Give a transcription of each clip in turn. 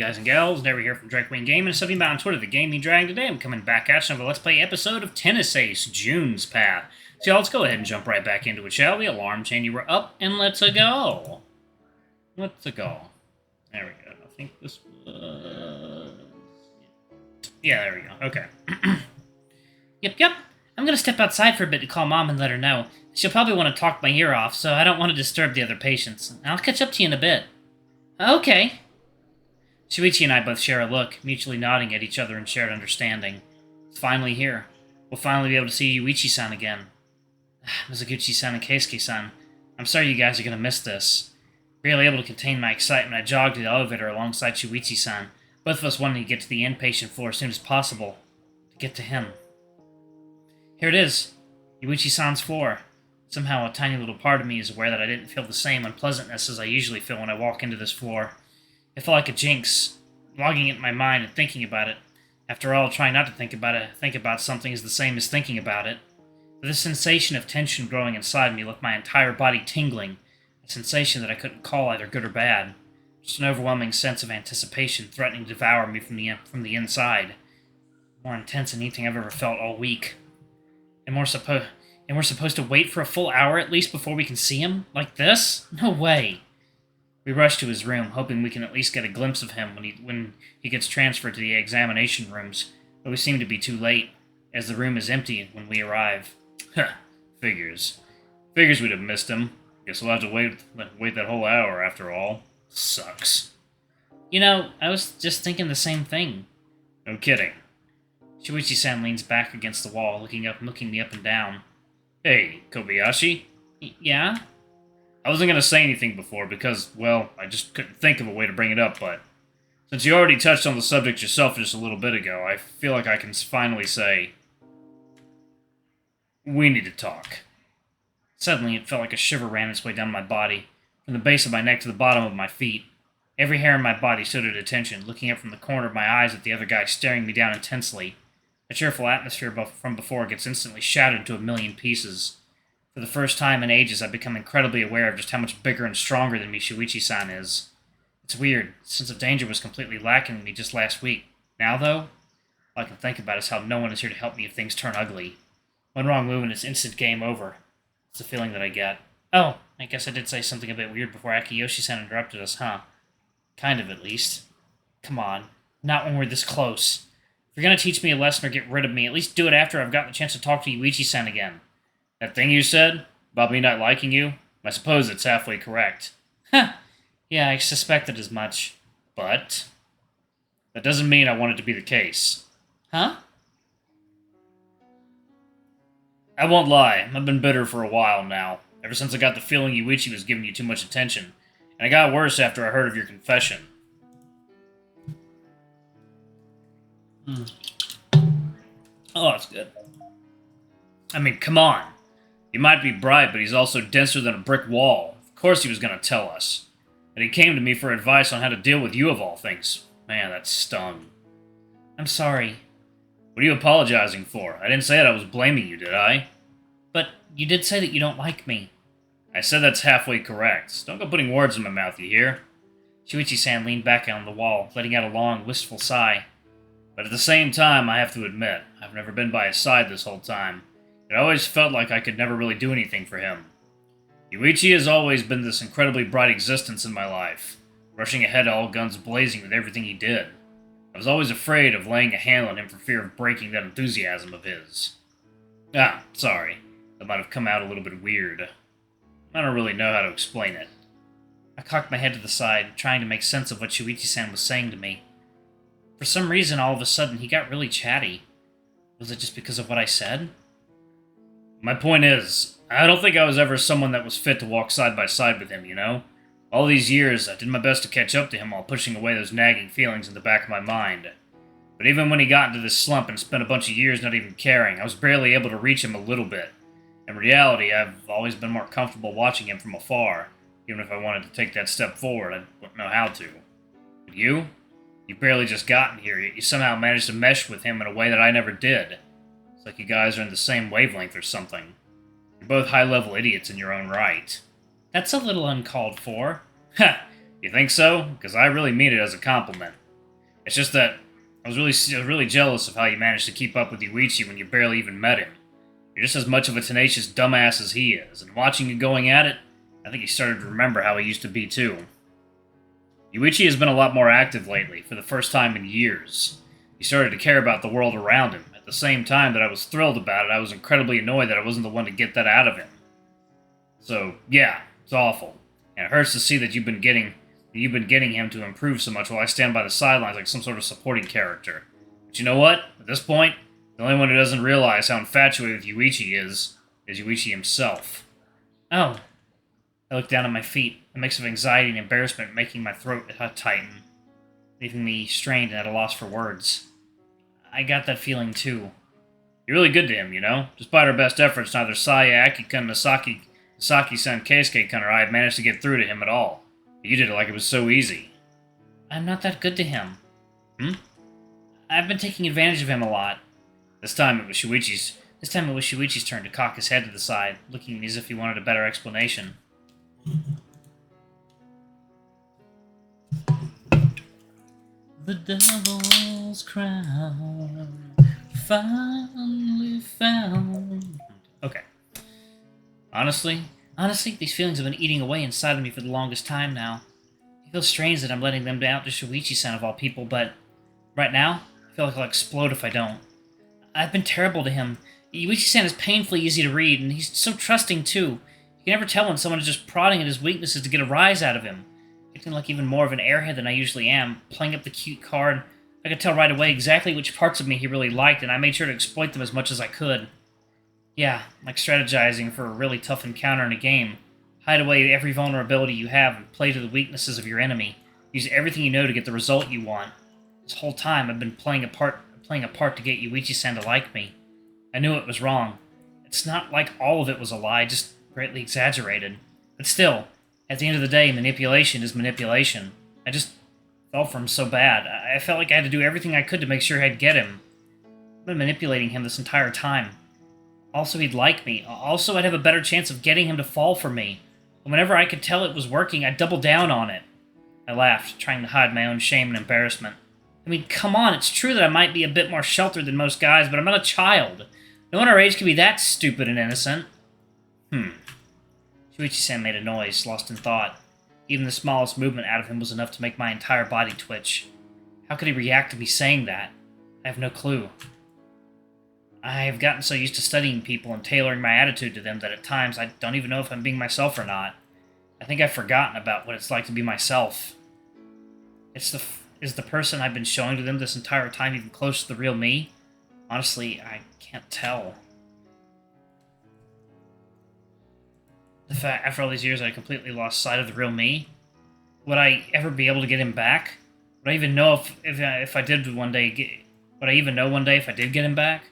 guys and gals? Never here from Drag Queen Gaming and something about on Twitter, the Gaming Dragon. Today I'm coming back at you with a Let's Play episode of Tennis Ace, Jun's Path. So y'all, let's go ahead and jump right back into it, shall we? Alarm chain, you were up, and let's go. Let's go. There we go. I think this was... Yeah, there we go. Okay. Yep. I'm gonna step outside for a bit to call Mom and let her know. She'll probably want to talk my ear off, so I don't want to disturb the other patients. I'll catch up to you in a bit. Okay. Shoichi and I both share a look, mutually nodding at each other in shared understanding. It's finally here. We'll finally be able to see Yuichi-san again. Mizuguchi-san and Keisuke-san, I'm sorry you guys are going to miss this. Barely able to contain my excitement, I jogged to the elevator alongside Shoichi-san, both of us wanting to get to the inpatient floor as soon as possible. To get to him. Here it is. Yuichi-san's floor. Somehow a tiny little part of me is aware that I didn't feel the same unpleasantness as I usually feel when I walk into this floor. It felt like a jinx, logging it in my mind and thinking about it. After all, trying not to think about it, think about something is the same as thinking about it. But this sensation of tension growing inside me left my entire body tingling, a sensation that I couldn't call either good or bad. Just an overwhelming sense of anticipation threatening to devour me from the inside. More intense than anything I've ever felt all week. And we're supposed to wait for a full hour at least before we can see him? Like this? No way. We rush to his room, hoping we can at least get a glimpse of him when he gets transferred to the examination rooms, but we seem to be too late, as the room is empty when we arrive. Huh, figures. Figures we'd have missed him. Guess we'll have to wait that whole hour after all. Sucks. You know, I was just thinking the same thing. No kidding. Shoichi-san leans back against the wall, looking me up and down. Hey, Kobayashi? Yeah? I wasn't going to say anything before because, well, I just couldn't think of a way to bring it up, but since you already touched on the subject yourself just a little bit ago, I feel like I can finally say, we need to talk. Suddenly, it felt like a shiver ran its way down my body, from the base of my neck to the bottom of my feet. Every hair in my body stood at attention, looking up from the corner of my eyes at the other guy staring me down intensely. The cheerful atmosphere from before gets instantly shattered into a million pieces. For the first time in ages, I've become incredibly aware of just how much bigger and stronger than me Shoichi-san is. It's weird. The sense of danger was completely lacking in me just last week. Now, though, all I can think about is how no one is here to help me if things turn ugly. One wrong move and it's instant game over. It's the feeling that I get. Oh, I guess I did say something a bit weird before Akiyoshi-san interrupted us, huh? Kind of, at least. Come on. Not when we're this close. If you're gonna teach me a lesson or get rid of me, at least do it after I've gotten the chance to talk to Yuichi-san again. That thing you said, about me not liking you, I suppose it's halfway correct. Huh. Yeah, I suspected as much. But that doesn't mean I want it to be the case. Huh? I won't lie, I've been bitter for a while now, ever since I got the feeling Yuichi was giving you too much attention, and it got worse after I heard of your confession. Oh, that's good. I mean, come on. He might be bright, but he's also denser than a brick wall. Of course he was going to tell us. And he came to me for advice on how to deal with you of all things. Man, that stung. I'm sorry. What are you apologizing for? I didn't say that I was blaming you, did I? But you did say that you don't like me. I said that's halfway correct. Don't go putting words in my mouth, you hear? Shoichi-san leaned back on the wall, letting out a long, wistful sigh. But at the same time, I have to admit, I've never been by his side this whole time. It always felt like I could never really do anything for him. Yuichi has always been this incredibly bright existence in my life, rushing ahead all guns blazing with everything he did. I was always afraid of laying a hand on him for fear of breaking that enthusiasm of his. Ah, sorry. That might have come out a little bit weird. I don't really know how to explain it. I cocked my head to the side, trying to make sense of what Shoichi-san was saying to me. For some reason, all of a sudden, he got really chatty. Was it just because of what I said? My point is, I don't think I was ever someone that was fit to walk side by side with him, you know? All these years, I did my best to catch up to him while pushing away those nagging feelings in the back of my mind. But even when he got into this slump and spent a bunch of years not even caring, I was barely able to reach him a little bit. In reality, I've always been more comfortable watching him from afar. Even if I wanted to take that step forward, I wouldn't know how to. But you? You've barely just gotten here, yet you somehow managed to mesh with him in a way that I never did. It's like you guys are in the same wavelength or something. You're both high-level idiots in your own right. That's a little uncalled for. Ha! You think so? Because I really mean it as a compliment. It's just that I was really jealous of how you managed to keep up with Yuichi when you barely even met him. You're just as much of a tenacious dumbass as he is, and watching you going at it, I think he started to remember how he used to be too. Yuichi has been a lot more active lately, for the first time in years. He started to care about the world around him. At the same time that I was thrilled about it, I was incredibly annoyed that I wasn't the one to get that out of him. So, yeah, it's awful. And it hurts to see that you've been getting him to improve so much while I stand by the sidelines like some sort of supporting character. But you know what? At this point, the only one who doesn't realize how infatuated with Yuichi is Yuichi himself. Oh. I look down at my feet, a mix of anxiety and embarrassment making my throat tighten, leaving me strained and at a loss for words. I got that feeling too. You're really good to him, you know? Despite our best efforts, neither Saya, Akikun, Saki-san, Keisuke-kun, or I have managed to get through to him at all. But you did it like it was so easy. I'm not that good to him. I've been taking advantage of him a lot. This time it was Shuichi's turn to cock his head to the side, looking as if he wanted a better explanation. The devil's crown finally found. Okay. Honestly, these feelings have been eating away inside of me for the longest time now. It feels strange that I'm letting them down to Shoichi-san of all people, but right now, I feel like I'll explode if I don't. I've been terrible to him. Yuichi-san is painfully easy to read, and he's so trusting too. You can never tell when someone is just prodding at his weaknesses to get a rise out of him. Acting like even more of an airhead than I usually am, playing up the cute card. I could tell right away exactly which parts of me he really liked, and I made sure to exploit them as much as I could. Yeah, like strategizing for a really tough encounter in a game. Hide away every vulnerability you have and play to the weaknesses of your enemy. Use everything you know to get the result you want. This whole time I've been playing a part to get Yuichi-san to like me. I knew it was wrong. It's not like all of it was a lie, just greatly exaggerated. But still, at the end of the day, manipulation is manipulation. I just fell for him so bad. I felt like I had to do everything I could to make sure I'd get him. I've been manipulating him this entire time. Also, he'd like me. Also, I'd have a better chance of getting him to fall for me. And whenever I could tell it was working, I'd double down on it. I laughed, trying to hide my own shame and embarrassment. I mean, come on, it's true that I might be a bit more sheltered than most guys, but I'm not a child. No one our age can be that stupid and innocent. Shuichi-san made a noise, lost in thought. Even the smallest movement out of him was enough to make my entire body twitch. How could he react to me saying that? I have no clue. I have gotten so used to studying people and tailoring my attitude to them that at times I don't even know if I'm being myself or not. I think I've forgotten about what it's like to be myself. Is the person I've been showing to them this entire time even close to the real me? Honestly, I can't tell. The fact, after all these years, I completely lost sight of the real me. Would I ever be able to get him back? Would I even know if I did one day? Would I even know one day if I did get him back?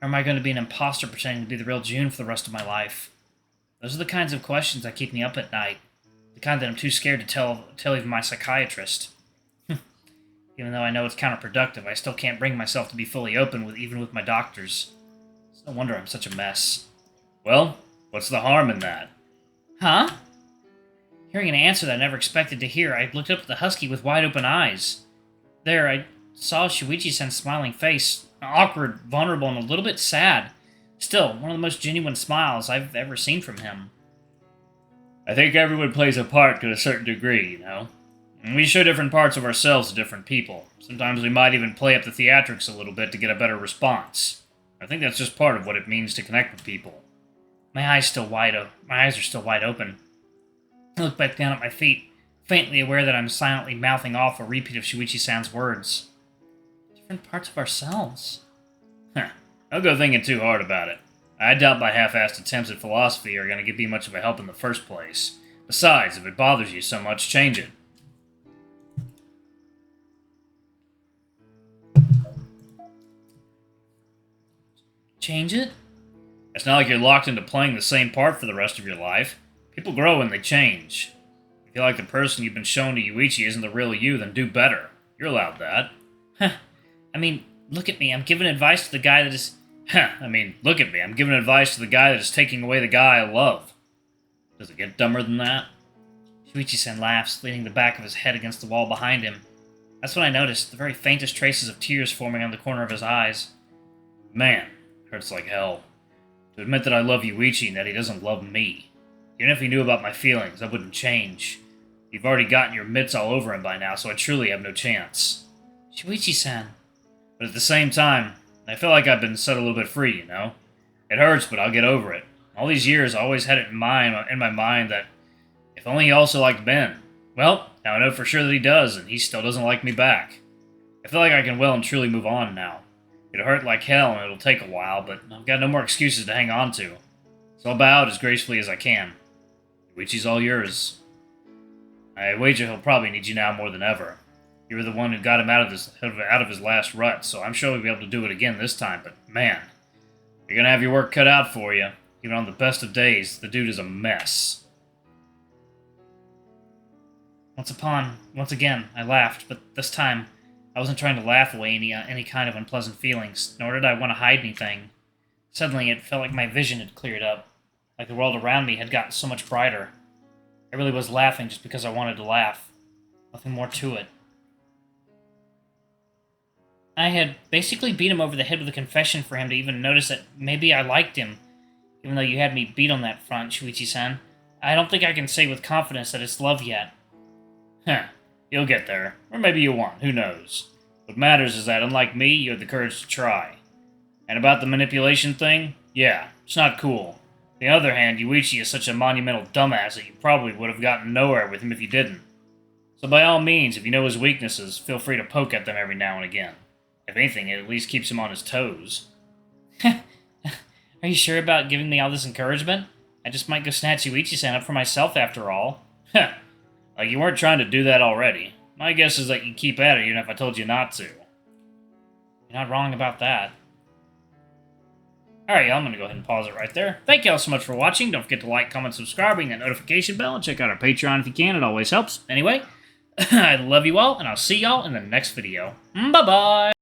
Or am I going to be an imposter pretending to be the real Jun for the rest of my life? Those are the kinds of questions that keep me up at night. The kind that I'm too scared to tell even my psychiatrist. Even though I know it's counterproductive, I still can't bring myself to be fully open even with my doctors. It's no wonder I'm such a mess. Well, what's the harm in that? Huh? Hearing an answer that I never expected to hear, I looked up at the husky with wide-open eyes. There, I saw Shuichi-san's smiling face, awkward, vulnerable, and a little bit sad. Still, one of the most genuine smiles I've ever seen from him. I think everyone plays a part to a certain degree, you know? And we show different parts of ourselves to different people. Sometimes we might even play up the theatrics a little bit to get a better response. I think that's just part of what it means to connect with people. My eyes are still wide open. I look back down at my feet, faintly aware that I'm silently mouthing off a repeat of Shuichi-san's words. Different parts of ourselves. Don't go thinking too hard about it. I doubt my half-assed attempts at philosophy are going to be much of a help in the first place. Besides, if it bothers you so much, change it. Change it? It's not like you're locked into playing the same part for the rest of your life. People grow and they change. If you feel like the person you've been shown to Yuichi isn't the real you, then do better. You're allowed that. I mean, look at me. I'm giving advice to the guy that is... look at me. I'm giving advice to the guy that is taking away the guy I love. Does it get dumber than that? Shuichi-san laughs, leaning the back of his head against the wall behind him. That's when I noticed the very faintest traces of tears forming on the corner of his eyes. Man, it hurts like hell. To admit that I love Yuichi and that he doesn't love me. Even if he knew about my feelings, that wouldn't change. You've already gotten your mitts all over him by now, so I truly have no chance. Shuichi-san. But at the same time, I feel like I've been set a little bit free, you know? It hurts, but I'll get over it. All these years, I always had it in my mind that if only he also liked Ben. Well, now I know for sure that he does, and he still doesn't like me back. I feel like I can well and truly move on now. It'll hurt like hell, and it'll take a while, but I've got no more excuses to hang on to. So I'll bow out as gracefully as I can. Yuichi's all yours. I wager he'll probably need you now more than ever. You were the one who got him out of his last rut, so I'm sure we'll be able to do it again this time, but man, you're gonna have your work cut out for you. Even on the best of days, the dude is a mess. Once again, I laughed, but this time, I wasn't trying to laugh away any kind of unpleasant feelings, nor did I want to hide anything. Suddenly, it felt like my vision had cleared up, like the world around me had gotten so much brighter. I really was laughing just because I wanted to laugh. Nothing more to it. I had basically beat him over the head with a confession for him to even notice that maybe I liked him, even though you had me beat on that front, Shuichi-san. I don't think I can say with confidence that it's love yet. Huh. You'll get there. Or maybe you won't. Who knows? What matters is that, unlike me, you had the courage to try. And about the manipulation thing? Yeah, it's not cool. On the other hand, Yuichi is such a monumental dumbass that you probably would have gotten nowhere with him if you didn't. So by all means, if you know his weaknesses, feel free to poke at them every now and again. If anything, it at least keeps him on his toes. Are you sure about giving me all this encouragement? I just might go snatch Yuichi-san up for myself after all. Heh. Like you weren't trying to do that already. My guess is that you keep at it even if I told you not to. You're not wrong about that. Alright, y'all, I'm going to go ahead and pause it right there. Thank y'all so much for watching. Don't forget to like, comment, subscribe, ring that notification bell, and check out our Patreon if you can. It always helps. Anyway, I love you all, and I'll see y'all in the next video. Bye-bye!